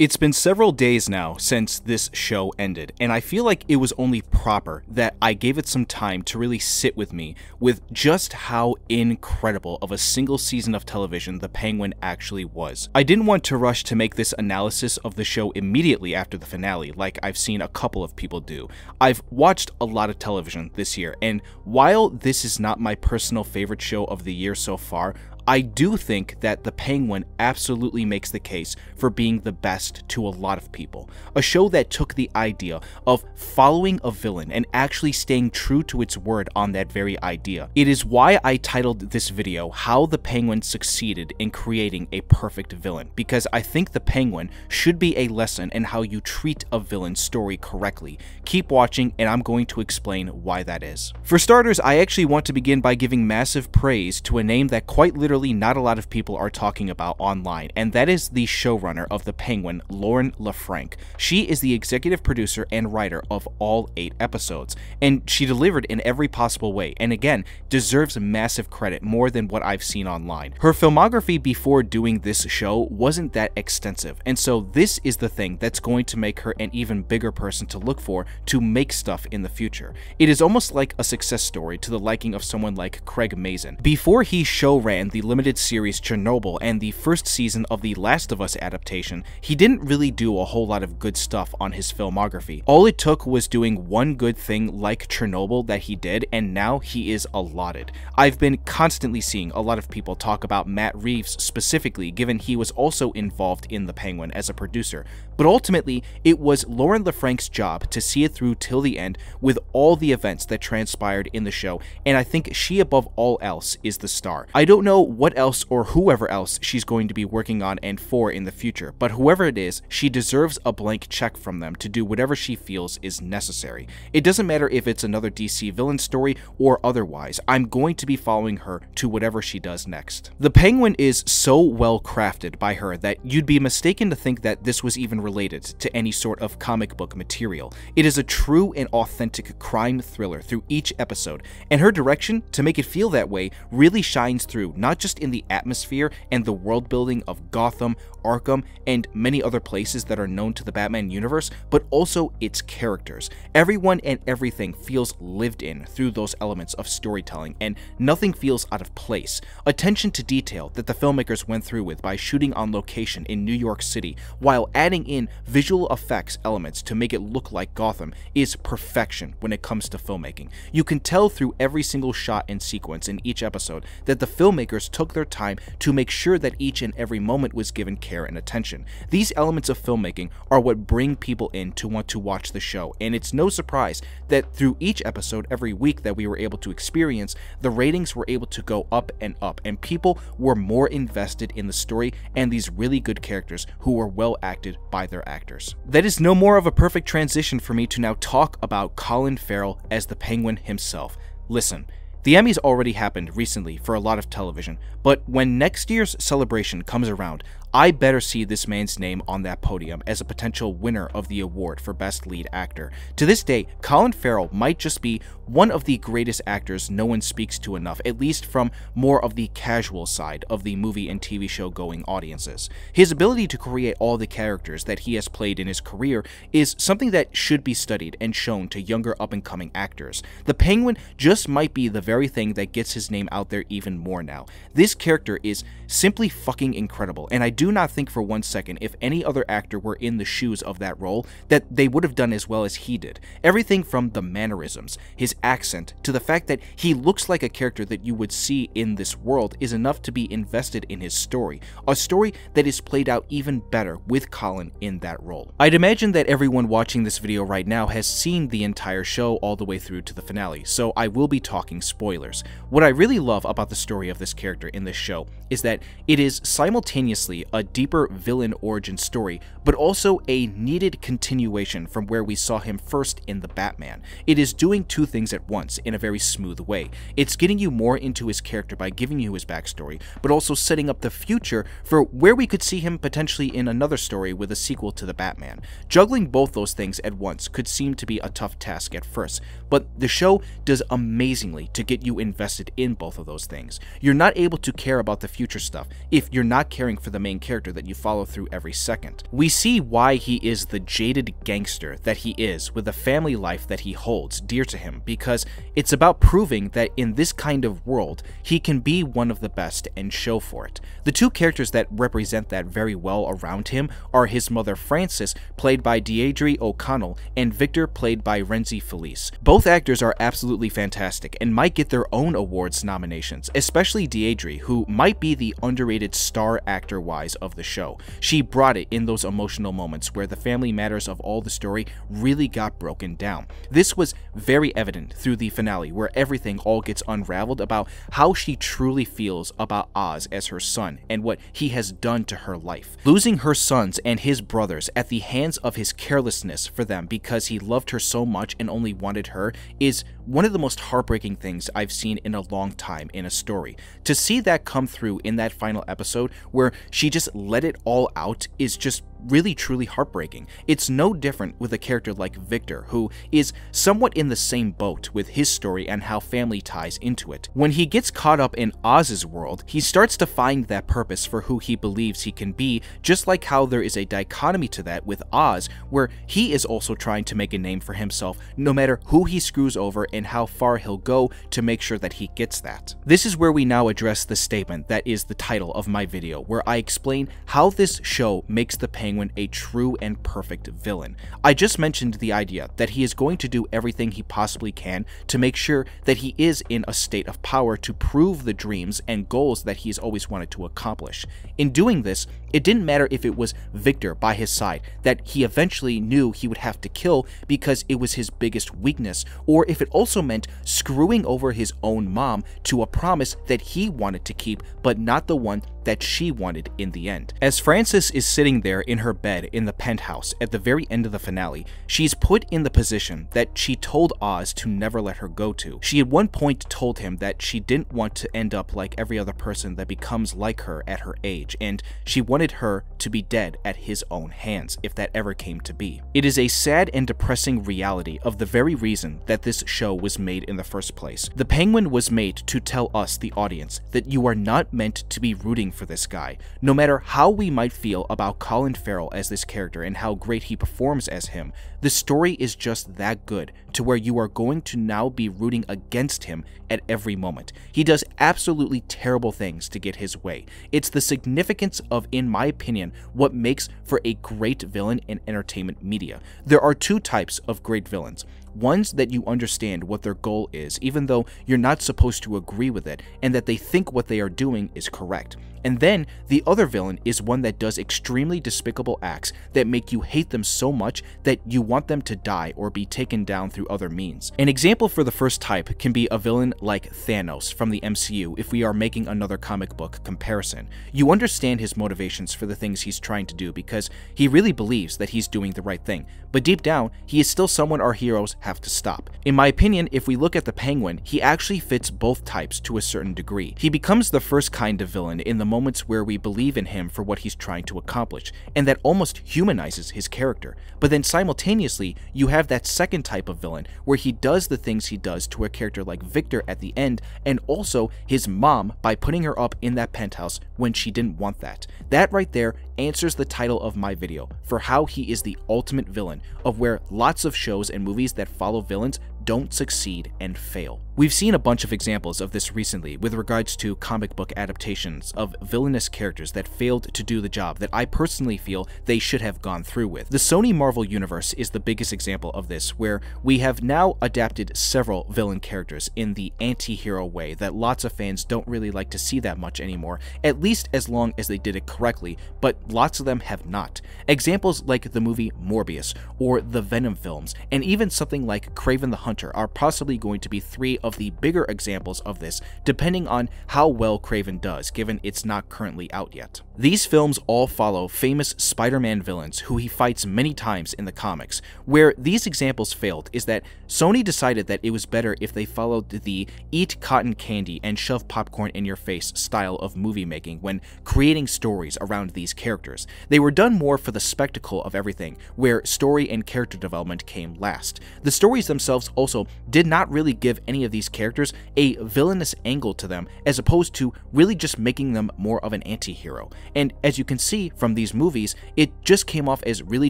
It's been several days now since this show ended, and I feel like it was only proper that I gave it some time to really sit with me with just how incredible of a single season of television The Penguin actually was. I didn't want to rush to make this analysis of the show immediately after the finale, like I've seen a couple of people do. I've watched a lot of television this year, and while this is not my personal favorite show of the year so far, I do think that The Penguin absolutely makes the case for being the best to a lot of people. A show that took the idea of following a villain and actually staying true to its word on that very idea. It is why I titled this video, How the Penguin Succeeded in Creating a Perfect Villain, because I think The Penguin should be a lesson in how you treat a villain's story correctly. Keep watching and I'm going to explain why that is. For starters, I actually want to begin by giving massive praise to a name that quite literally not a lot of people are talking about online, and that is the showrunner of The Penguin, Lauren LeFranc. She is the executive producer and writer of all 8 episodes, and she delivered in every possible way, and again, deserves massive credit, more than what I've seen online. Her filmography before doing this show wasn't that extensive, and so this is the thing that's going to make her an even bigger person to look for to make stuff in the future. It is almost like a success story to the liking of someone like Craig Mazin. Before he show-ran the limited series Chernobyl and the first season of the Last of Us adaptation, he didn't really do a whole lot of good stuff on his filmography. All it took was doing one good thing like Chernobyl that he did, and now he is allotted. I've been constantly seeing a lot of people talk about Matt Reeves specifically, given he was also involved in The Penguin as a producer, but ultimately it was Lauren LeFranc's job to see it through till the end with all the events that transpired in the show, and I think she above all else is the star. I don't know what else or whoever else she's going to be working on and for in the future, but whoever it is, she deserves a blank check from them to do whatever she feels is necessary. It doesn't matter if it's another DC villain story or otherwise, I'm going to be following her to whatever she does next. The Penguin is so well crafted by her that you'd be mistaken to think that this was even related to any sort of comic book material. It is a true and authentic crime thriller through each episode, and her direction to make it feel that way really shines through, not just in the atmosphere and the world building of Gotham, Arkham, and many other places that are known to the Batman universe, but also its characters. Everyone and everything feels lived in through those elements of storytelling, and nothing feels out of place. Attention to detail that the filmmakers went through with by shooting on location in New York City, while adding in visual effects elements to make it look like Gotham, is perfection when it comes to filmmaking. You can tell through every single shot and sequence in each episode that the filmmakers took their time to make sure that each and every moment was given care and attention. These elements of filmmaking are what bring people in to want to watch the show, and it's no surprise that through each episode every week that we were able to experience, the ratings were able to go up, and people were more invested in the story and these really good characters who were well acted by their actors. That is no more of a perfect transition for me to now talk about Collin Farrell as the Penguin himself. Listen, the Emmys already happened recently for a lot of television, but when next year's celebration comes around, I better see this man's name on that podium as a potential winner of the award for Best Lead Actor. To this day, Collin Farrell might just be one of the greatest actors no one speaks to enough, at least from more of the casual side of the movie and TV show going audiences. His ability to create all the characters that he has played in his career is something that should be studied and shown to younger up-and-coming actors. The Penguin just might be the very thing that gets his name out there even more now. This character is simply fucking incredible, and I do not think for one second if any other actor were in the shoes of that role that they would have done as well as he did. Everything from the mannerisms, his accent, to the fact that he looks like a character that you would see in this world is enough to be invested in his story, a story that is played out even better with Colin in that role. I'd imagine that everyone watching this video right now has seen the entire show all the way through to the finale, so I will be talking spoilers. What I really love about the story of this character in this show is that it is simultaneously a deeper villain origin story, but also a needed continuation from where we saw him first in the Batman. It is doing two things at once in a very smooth way. It's getting you more into his character by giving you his backstory, but also setting up the future for where we could see him potentially in another story with a sequel to the Batman. Juggling both those things at once could seem to be a tough task at first, but the show does amazingly to get you invested in both of those things. You're not able to care about the future stuff if you're not caring for the main character that you follow through every second. We see why he is the jaded gangster that he is with the family life that he holds dear to him, because it's about proving that in this kind of world, he can be one of the best and show for it. The two characters that represent that very well around him are his mother Frances, played by Deirdre O'Connell, and Victor, played by Rhenzy Feliz. Both actors are absolutely fantastic and might get their own awards nominations, especially Deirdre, who might be the underrated star actor-wise of the show. She brought it in those emotional moments where the family matters of all the story really got broken down. This was very evident through the finale, where everything all gets unraveled about how she truly feels about Oz as her son and what he has done to her life. Losing her sons and his brothers at the hands of his carelessness for them because he loved her so much and only wanted her is one of the most heartbreaking things I've seen in a long time in a story. To see that come through in that final episode where she just let it all out is just really truly heartbreaking. It's no different with a character like Victor, who is somewhat in the same boat with his story and how family ties into it. When he gets caught up in Oz's world, he starts to find that purpose for who he believes he can be, just like how there is a dichotomy to that with Oz, where he is also trying to make a name for himself no matter who he screws over and how far he'll go to make sure that he gets that. This is where we now address the statement that is the title of my video, where I explain how this show makes the Penguin a true and perfect villain. I just mentioned the idea that he is going to do everything he possibly can to make sure that he is in a state of power to prove the dreams and goals that he's always wanted to accomplish. In doing this, it didn't matter if it was Victor by his side that he eventually knew he would have to kill because it was his biggest weakness, or if it also meant screwing over his own mom to a promise that he wanted to keep but not the one that she wanted in the end. As Frances is sitting there in her bed in the penthouse at the very end of the finale, she's put in the position that she told Oz to never let her go to. She at one point told him that she didn't want to end up like every other person that becomes like her at her age, and she wanted her to be dead at his own hands if that ever came to be. It is a sad and depressing reality of the very reason that this show was made in the first place. The Penguin was made to tell us, the audience, that you are not meant to be rooting for this guy. No matter how we might feel about Collin Farrell as this character and how great he performs as him, the story is just that good to where you are going to now be rooting against him at every moment. He does absolutely terrible things to get his way. It's the significance of, in my opinion, what makes for a great villain in entertainment media. There are two types of great villains. Ones that you understand what their goal is, even though you're not supposed to agree with it, and that they think what they are doing is correct. And then the other villain is one that does extremely despicable acts that make you hate them so much that you want them to die or be taken down through other means. An example for the first type can be a villain like Thanos from the MCU if we are making another comic book comparison. You understand his motivations for the things he's trying to do because he really believes that he's doing the right thing, but deep down, he is still someone our heroes have to stop. In my opinion, if we look at the Penguin, he actually fits both types to a certain degree. He becomes the first kind of villain in the moments where we believe in him for what he's trying to accomplish, and that almost humanizes his character. But then simultaneously, you have that second type of villain where he does the things he does to a character like Victor at the end, and also his mom by putting her up in that penthouse when she didn't want that. That right there answers the title of my video for how he is the ultimate villain of where lots of shows and movies that follow villains don't succeed and fail. We've seen a bunch of examples of this recently with regards to comic book adaptations of villainous characters that failed to do the job that I personally feel they should have gone through with. The Sony Marvel universe is the biggest example of this, where we have now adapted several villain characters in the anti-hero way that lots of fans don't really like to see that much anymore, at least as long as they did it correctly, but lots of them have not. Examples like the movie Morbius or the Venom films, and even something like Kraven the Hunter are possibly going to be three of the bigger examples of this, depending on how well Kraven does, given it's not currently out yet. These films all follow famous Spider-Man villains who he fights many times in the comics. Where these examples failed is that Sony decided that it was better if they followed the eat cotton candy and shove popcorn in your face style of movie making when creating stories around these characters. They were done more for the spectacle of everything, where story and character development came last. The stories themselves also did not really give any of these characters a villainous angle to them, as opposed to really just making them more of an anti-hero. And as you can see from these movies, it just came off as really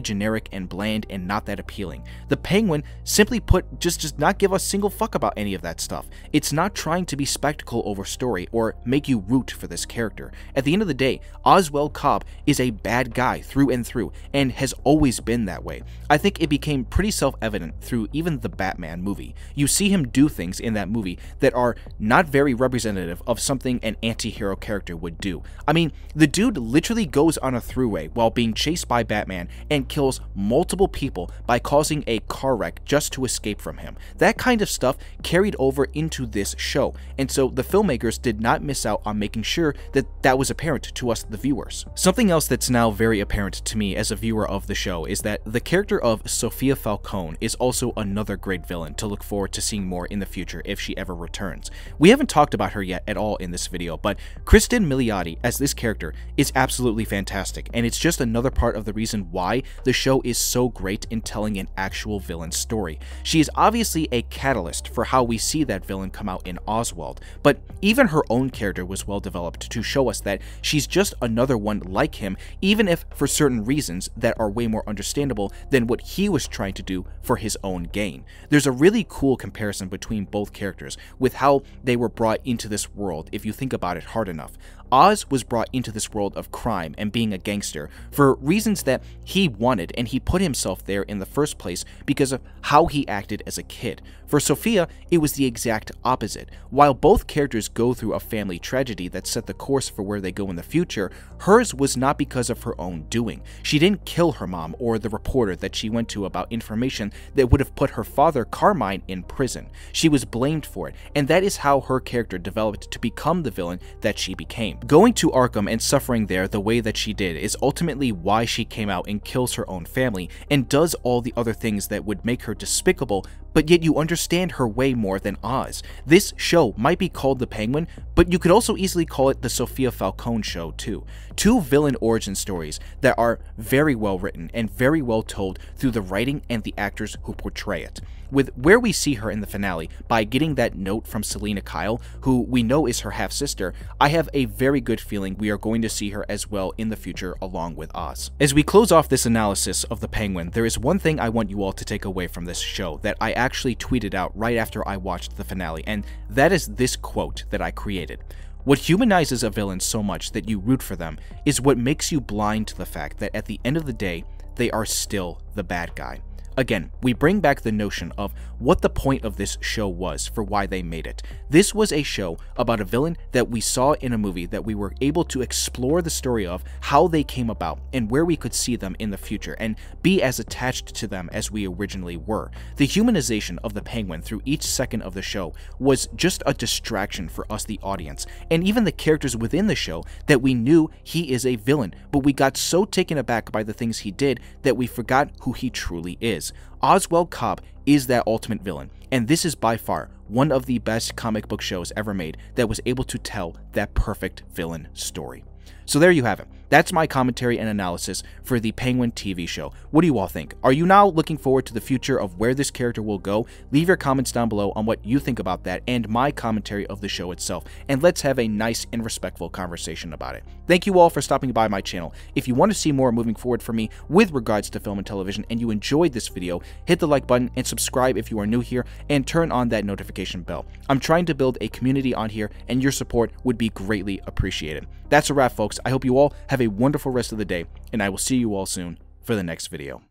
generic and bland and not that appealing. The Penguin, simply put, just does not give a single fuck about any of that stuff. It's not trying to be spectacle over story or make you root for this character. At the end of the day, Oz Cobb is a bad guy through and through, and has always been that way. I think it became pretty self-evident through even the Batman movie. You see him do things in that movie that are not very representative of something an anti-hero character would do. I mean, the dude literally goes on a throughway while being chased by Batman and kills multiple people by causing a car wreck just to escape from him. That kind of stuff carried over into this show, and so the filmmakers did not miss out on making sure that that was apparent to us, the viewers. Something else that's now very apparent to me as a viewer of the show is that the character of Sophia Falcone is also another great villain to look forward to seeing more in the future if she ever returns. We haven't talked about her yet at all in this video, but Cristin Milioti as this character is absolutely fantastic, and it's just another part of the reason why the show is so great in telling an actual villain story. She is obviously a catalyst for how we see that villain come out in Oswald, but even her own character was well developed to show us that she's just another one like him, even if for certain reasons that are way more understandable than what he was trying to do for his own gain. There's a really cool comparison between both characters with how they were brought into this world if you think about it hard enough. Oz was brought into this world of crime and being a gangster for reasons that he wanted, and he put himself there in the first place because of how he acted as a kid. For Sophia, it was the exact opposite. While both characters go through a family tragedy that set the course for where they go in the future, hers was not because of her own doing. She didn't kill her mom or the reporter that she went to about information that would have put her father, Carmen, in prison. She was blamed for it, and that is how her character developed to become the villain that she became. Going to Arkham and suffering there the way that she did is ultimately why she came out and kills her own family and does all the other things that would make her despicable, but yet you understand her way more than Oz. This show might be called The Penguin, but you could also easily call it the Sophia Falcone Show too. Two villain origin stories that are very well written and very well told through the writing and the actors who portray it. With where we see her in the finale by getting that note from Selina Kyle, who we know is her half-sister, I have a very good feeling we are going to see her as well in the future along with Oz. As we close off this analysis of The Penguin, there is one thing I want you all to take away from this show that I actually tweeted out right after I watched the finale, and that is this quote that I created. What humanizes a villain so much that you root for them is what makes you blind to the fact that at the end of the day, they are still the bad guy. Again, we bring back the notion of what the point of this show was for why they made it. This was a show about a villain that we saw in a movie that we were able to explore the story of, how they came about, and where we could see them in the future, and be as attached to them as we originally were. The humanization of the Penguin through each second of the show was just a distraction for us, the audience, and even the characters within the show that we knew he is a villain, but we got so taken aback by the things he did that we forgot who he truly is. Oz Cobb is that ultimate villain, and this is by far one of the best comic book shows ever made that was able to tell that perfect villain story. So there you have it. That's my commentary and analysis for the Penguin TV show. What do you all think? Are you now looking forward to the future of where this character will go? Leave your comments down below on what you think about that and my commentary of the show itself, and let's have a nice and respectful conversation about it. Thank you all for stopping by my channel. If you want to see more moving forward from me with regards to film and television and you enjoyed this video, hit the like button and subscribe if you are new here, and turn on that notification bell. I'm trying to build a community on here, and your support would be greatly appreciated. That's a wrap, folks. I hope you all have a wonderful rest of the day, and I will see you all soon for the next video.